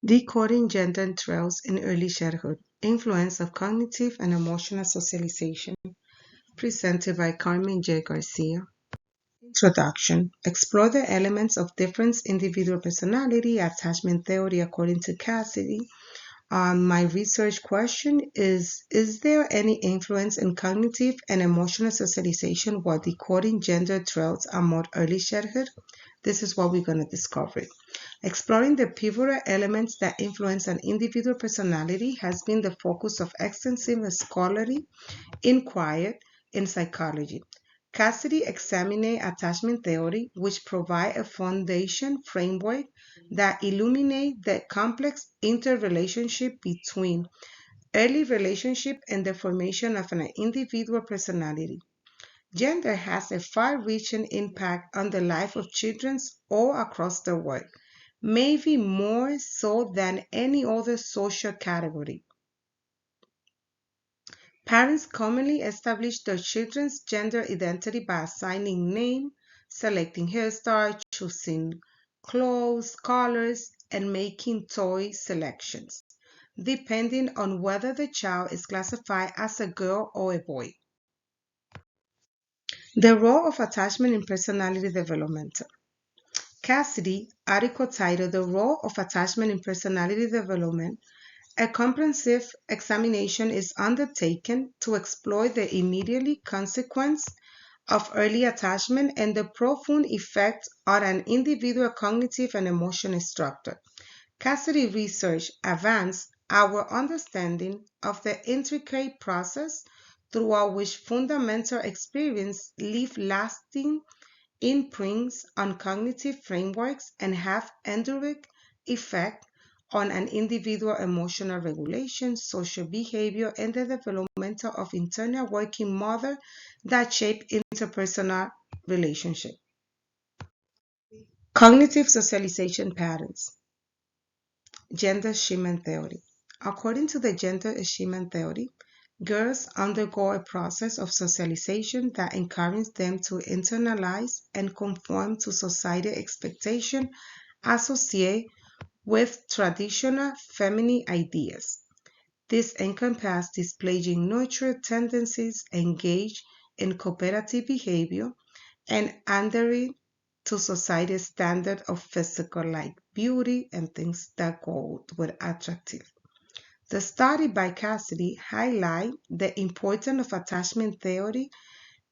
Decoding Gender Trails in Early Childhood, Influence of Cognitive and Emotional Socialization, presented by Carmen J. Garcia. Introduction. Explore the elements of different individual personality attachment theory according to Cassidy. My research question is there any influence in cognitive and emotional socialization while decoding gender traits among early childhood? This is what we're going to discover. Exploring the pivotal elements that influence an individual personality has been the focus of extensive scholarly inquiry in psychology. Cassidy examined attachment theory, which provides a foundation framework that illuminates the complex interrelationship between early relationship and the formation of an individual personality. Gender has a far-reaching impact on the life of children all across the world, maybe more so than any other social category. Parents commonly establish their children's gender identity by assigning name, selecting hairstyle, choosing clothes, colors, and making toy selections, depending on whether the child is classified as a girl or a boy. The role of attachment in personality development. Cassidy article titled The Role of Attachment in Personality Development. A comprehensive examination is undertaken to explore the immediate consequence of early attachment and the profound effect on an individual cognitive and emotional structure. Cassidy research advanced our understanding of the intricate process throughout which fundamental experience leave lasting imprints on cognitive frameworks and have enduring effect on an individual emotional regulation, social behavior, and the development of internal working model that shape interpersonal relationships. Cognitive socialization patterns. Gender achievement theory. According to the gender achievement theory, girls undergo a process of socialization that encourages them to internalize and conform to societal expectations associated with traditional feminine ideas. This encompasses displaying nurture tendencies, engage in cooperative behavior, and adhering to society's standard of physical like beauty and things that go with attractive. The study by Cassidy highlights the importance of attachment theory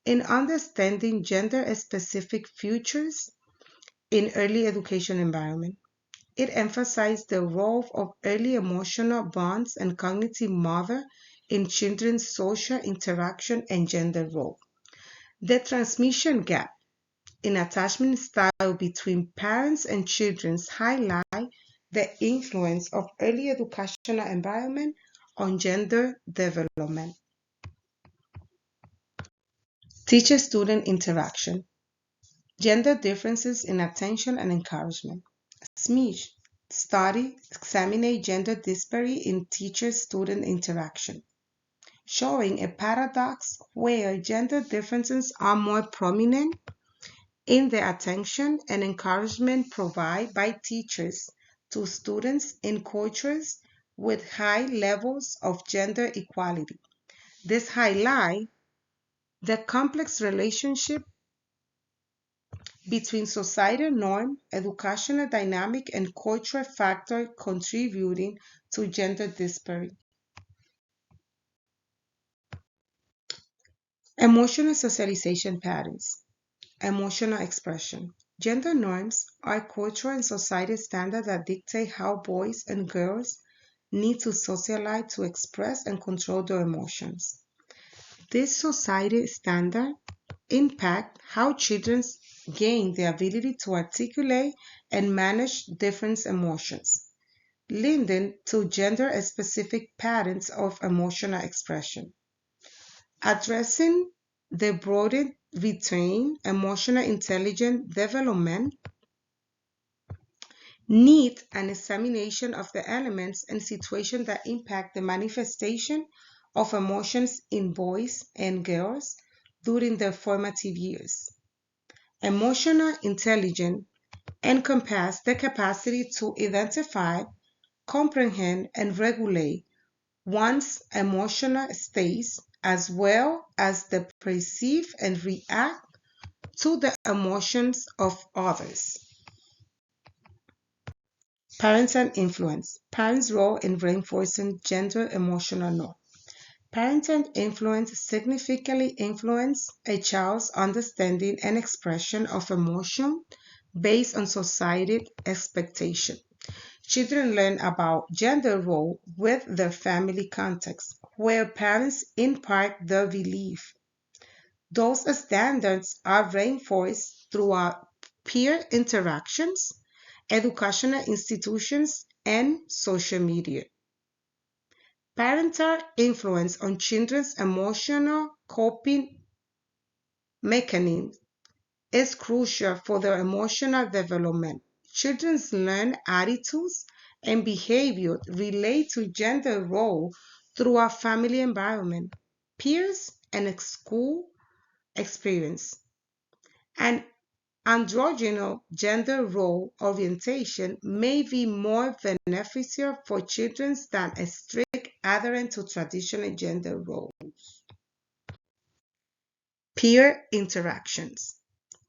in understanding gender-specific futures in early education environment. It emphasized the role of early emotional bonds and cognitive model in children's social interaction and gender role. The transmission gap in attachment style between parents and children highlight the influence of early educational environment on gender development. Teacher-student interaction. Gender differences in attention and encouragement. SMEECH study examines gender disparity in teacher-student interaction, showing a paradox where gender differences are more prominent in the attention and encouragement provided by teachers to students in cultures with high levels of gender equality. This highlights the complex relationship between societal norm, educational dynamic, and cultural factor contributing to gender disparity. Emotional socialization patterns. Emotional expression. Gender norms are cultural and societal standards that dictate how boys and girls need to socialize to express and control their emotions. These societal standards impact how children gain the ability to articulate and manage different emotions, leading to gender-specific patterns of emotional expression. Addressing the broader retain emotional intelligence development need an examination of the elements and situations that impact the manifestation of emotions in boys and girls during their formative years. Emotional intelligence encompasses the capacity to identify comprehend, and regulate one's emotional states as well as the perceive and react to the emotions of others. Parental influence. Parents' role in reinforcing gender emotional norms. Parental influence significantly influences a child's understanding and expression of emotion based on societal expectation. Children learn about gender role with their family context, where parents impart their belief. Those standards are reinforced throughout peer interactions, educational institutions, and social media. Parental influence on children's emotional coping mechanisms is crucial for their emotional development. Children learn attitudes and behavior relate to gender role through a family environment, peers, and school experience. An androgynous gender role orientation may be more beneficial for children than a strict adherence to traditional gender roles. Peer interactions.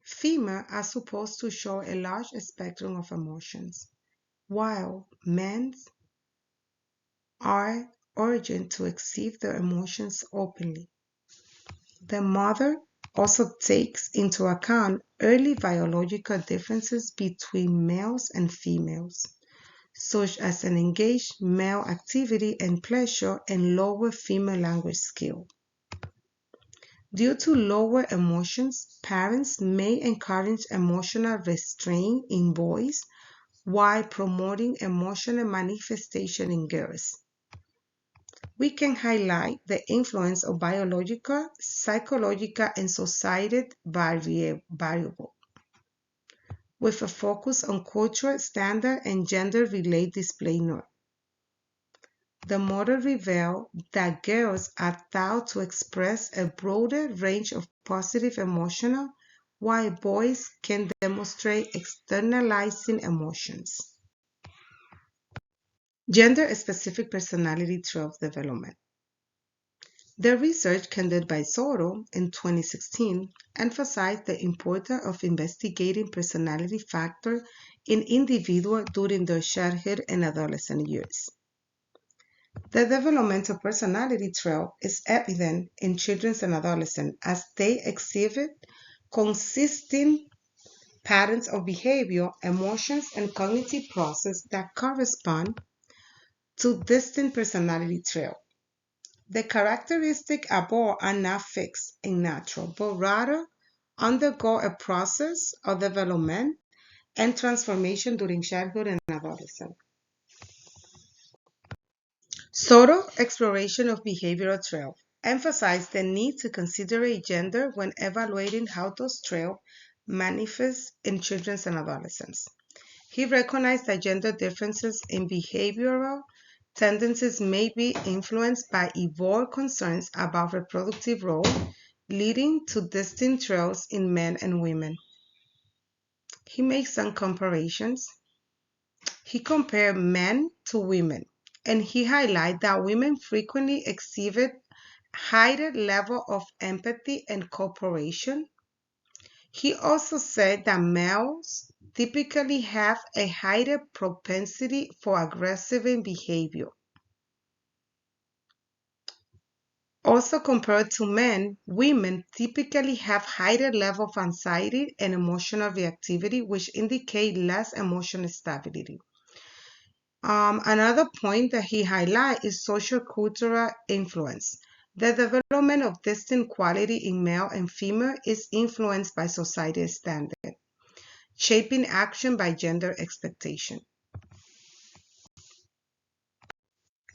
Females are supposed to show a large spectrum of emotions, while men are urged to exhibit their emotions openly. The mother also takes into account early biological differences between males and females, such as an engaged male activity and pleasure and lower female language skill. Due to lower emotions, parents may encourage emotional restraint in boys while promoting emotional manifestation in girls. We can highlight the influence of biological, psychological, and societal variables, with a focus on cultural standard and gender-related display norms. The model revealed that girls are taught to express a broader range of positive emotions, while boys can demonstrate externalizing emotions. Gender-specific personality trait development. The research conducted by Soto in 2016 emphasized the importance of investigating personality factors in individuals during their childhood and adolescent years. The development of personality traits is evident in children and adolescents as they exhibit consistent patterns of behavior, emotions, and cognitive processes that correspond to distinct personality traits. The characteristics above are not fixed and natural, but rather undergo a process of development and transformation during childhood and adolescence. Soto exploration of behavioral traits emphasized the need to consider gender when evaluating how those traits manifest in children and adolescents. He recognized that gender differences in behavioral tendencies may be influenced by evolved concerns about reproductive role, leading to distinct traits in men and women. He makes some comparisons. He compared men to women, and he highlighted that women frequently exhibit higher level of empathy and cooperation. He also said that males typically have a higher propensity for aggressive behavior. Also compared to men, women typically have higher level of anxiety and emotional reactivity, which indicate less emotional stability. Another point that he highlights is social cultural influence. The development of distinct quality in male and female is influenced by societal standards, shaping action by gender expectation.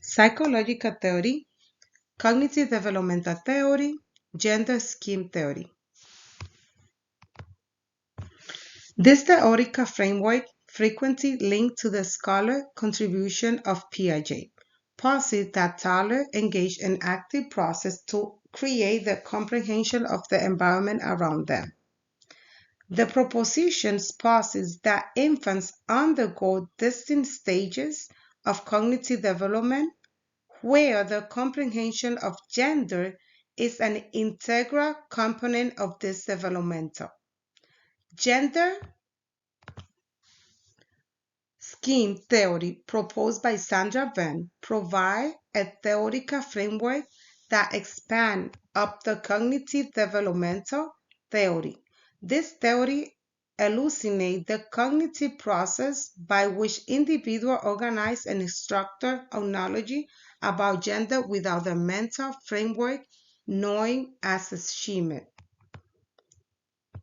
Psychological theory, cognitive developmental theory, gender scheme theory. This theoretical framework, frequently linked to the scholar contribution of Piaget, posits that toddlers engage in active process to create the comprehension of the environment around them. The proposition posits that infants undergo distinct stages of cognitive development, where the comprehension of gender is an integral component of this developmental. Gender scheme theory proposed by Sandra Venn provide a theoretical framework that expands up the cognitive developmental theory. This theory elucidates the cognitive process by which individuals organize and structure our knowledge about gender without the mental framework known as a schema.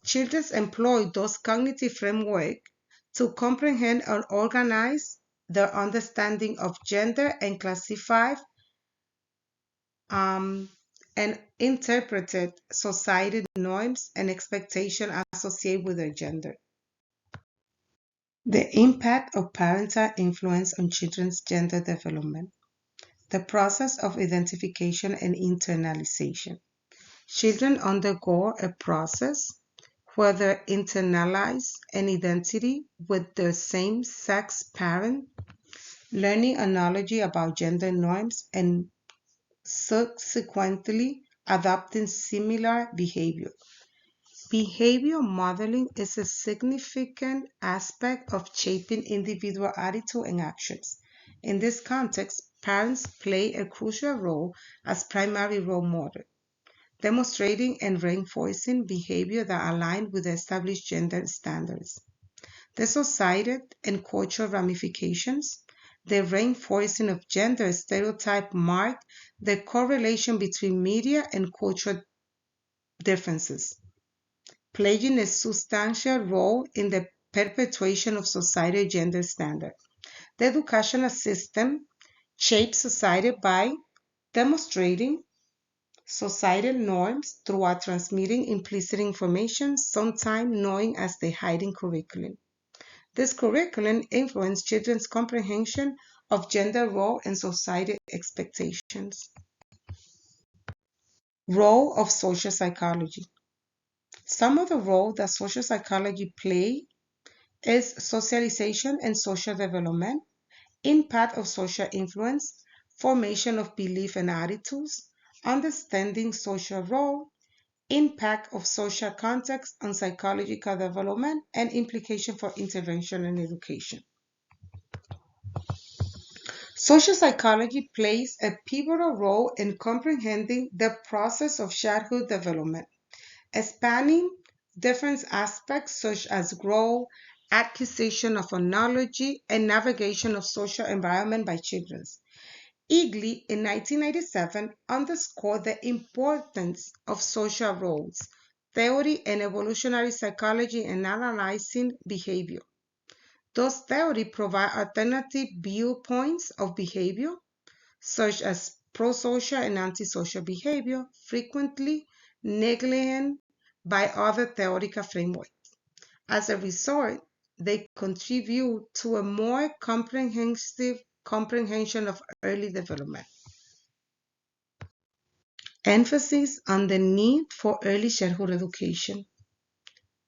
Children employ those cognitive frameworks to comprehend and organize their understanding of gender and classify and interpreted society norms and expectations associated with their gender. The impact of parental influence on children's gender development. The process of identification and internalization. Children undergo a process where they internalize an identity with their same-sex parent, learning a knowledge about gender norms and subsequently adopting similar behavior. Behavior modeling is a significant aspect of shaping individual attitudes and actions. In this context, parents play a crucial role as primary role models, demonstrating and reinforcing behavior that align with the established gender standards. The societal and cultural ramifications. The reinforcing of gender stereotypes mark the correlation between media and cultural differences, playing a substantial role in the perpetuation of societal gender standards. The educational system shapes society by demonstrating societal norms throughout transmitting implicit information, sometimes known as the hidden curriculum. This curriculum influences children's comprehension of gender role and society expectations. Role of social psychology. Some of the role that social psychology play is socialization and social development, impact of social influence, formation of belief and attitudes, understanding social role, impact of social context on psychological development, and implication for intervention and education. Social psychology plays a pivotal role in comprehending the process of childhood development, spanning different aspects such as growth, acquisition of knowledge, and navigation of social environment by children. Eagley in 1997 underscored the importance of social roles, theory, and evolutionary psychology in analyzing behavior. Those theories provide alternative viewpoints of behavior, such as prosocial and antisocial behavior, frequently neglected by other theoretical frameworks. As a result, they contribute to a more comprehensive comprehension of early development. Emphasis on the need for early childhood education.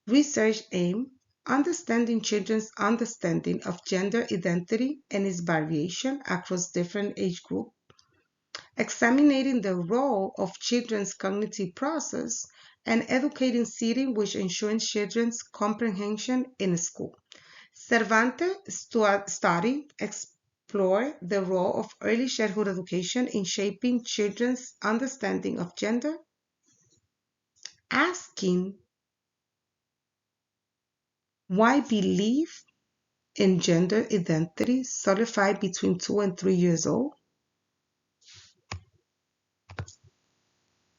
Research aims understanding children's understanding of gender identity and its variation across different age groups, examining the role of children's cognitive process, and educating setting which ensures children's comprehension in school. Cervantes study explore the role of early childhood education in shaping children's understanding of gender, asking why belief in gender identity solidified between 2 and 3 years old.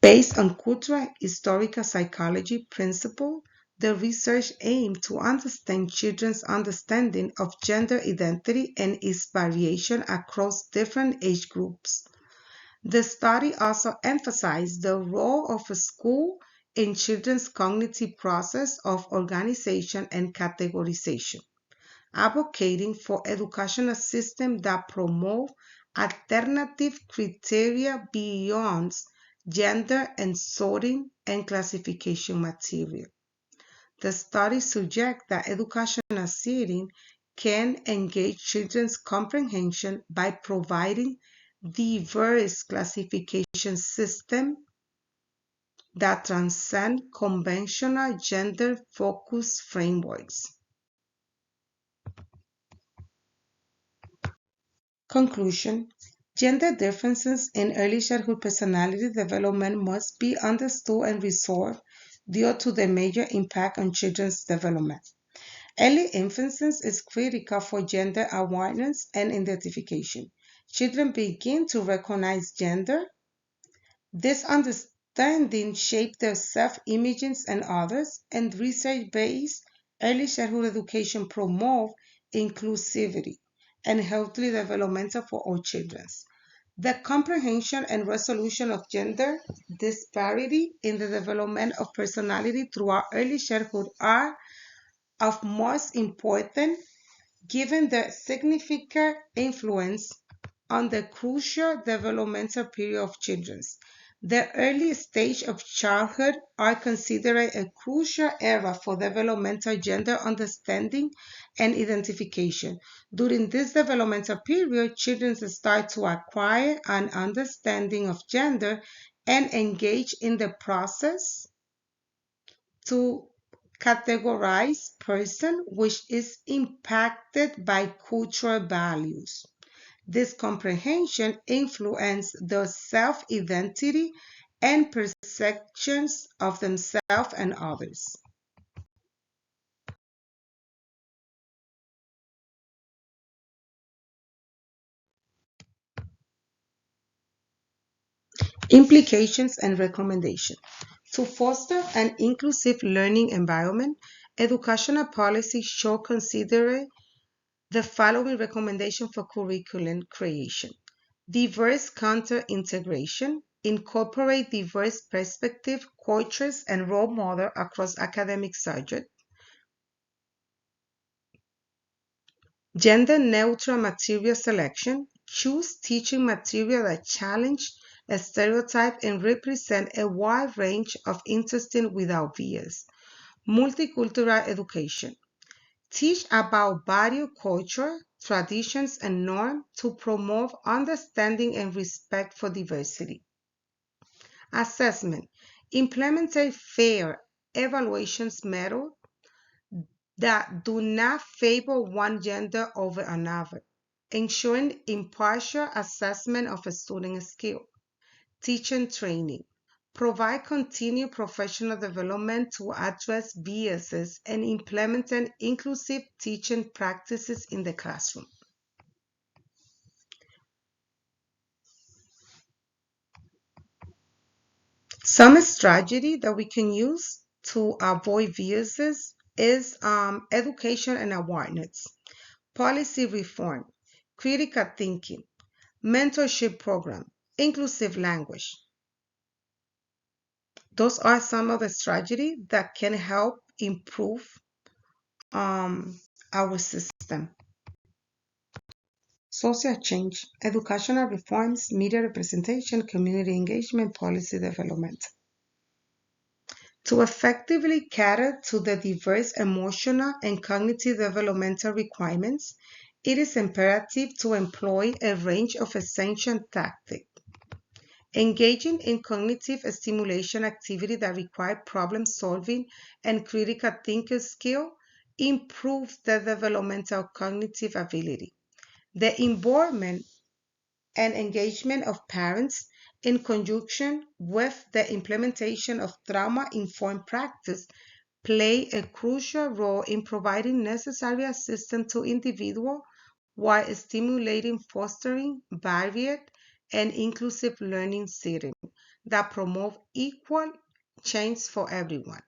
Based on cultural historical psychology principle, the research aimed to understand children's understanding of gender identity and its variation across different age groups. The study also emphasized the role of a school in children's cognitive process of organization and categorization, advocating for educational systems that promote alternative criteria beyond gender and sorting and classification material. The study suggests that educational settings can engage children's comprehension by providing diverse classification systems that transcend conventional gender-focused frameworks. Conclusion: gender differences in early childhood personality development must be understood and resolved due to the major impact on children's development. Early infancy is critical for gender awareness and identification. Children begin to recognize gender. This understanding shapes their self-images and others, and research-based early childhood education promotes inclusivity and healthy development for all children. The comprehension and resolution of gender disparity in the development of personality throughout early childhood are of most importance given the significant influence on the crucial developmental period of children. The early stage of childhood are considered a crucial era for developmental gender understanding and identification. During this developmental period, children start to acquire an understanding of gender and engage in the process to categorize person, which is impacted by cultural values. This comprehension influences their self-identity and perceptions of themselves and others. Implications and recommendations. To foster an inclusive learning environment, educational policies should consider the following recommendation for curriculum creation. Diverse content integration. Incorporate diverse perspectives, cultures, and role models across academic subjects. Gender-neutral material selection. Choose teaching material that challenge a stereotype and represent a wide range of interests without bias. Multicultural education. Teach about various cultures, traditions, and norms to promote understanding and respect for diversity. Assessment. Implement a fair evaluations method that do not favor one gender over another, ensuring impartial assessment of a student's skill. Teaching training. Provide continued professional development to address biases and implement inclusive teaching practices in the classroom. Some strategy that we can use to avoid biases is education and awareness, policy reform, critical thinking, mentorship program, inclusive language. Those are some of the strategies that can help improve our system. Social change, educational reforms, media representation, community engagement, policy development. To effectively cater to the diverse emotional and cognitive developmental requirements, it is imperative to employ a range of essential tactics. Engaging in cognitive stimulation activity that require problem solving and critical thinking skill improves the developmental cognitive ability. The involvement and engagement of parents in conjunction with the implementation of trauma-informed practice play a crucial role in providing necessary assistance to individuals while stimulating fostering varied and inclusive learning settings that promote equal chance for everyone.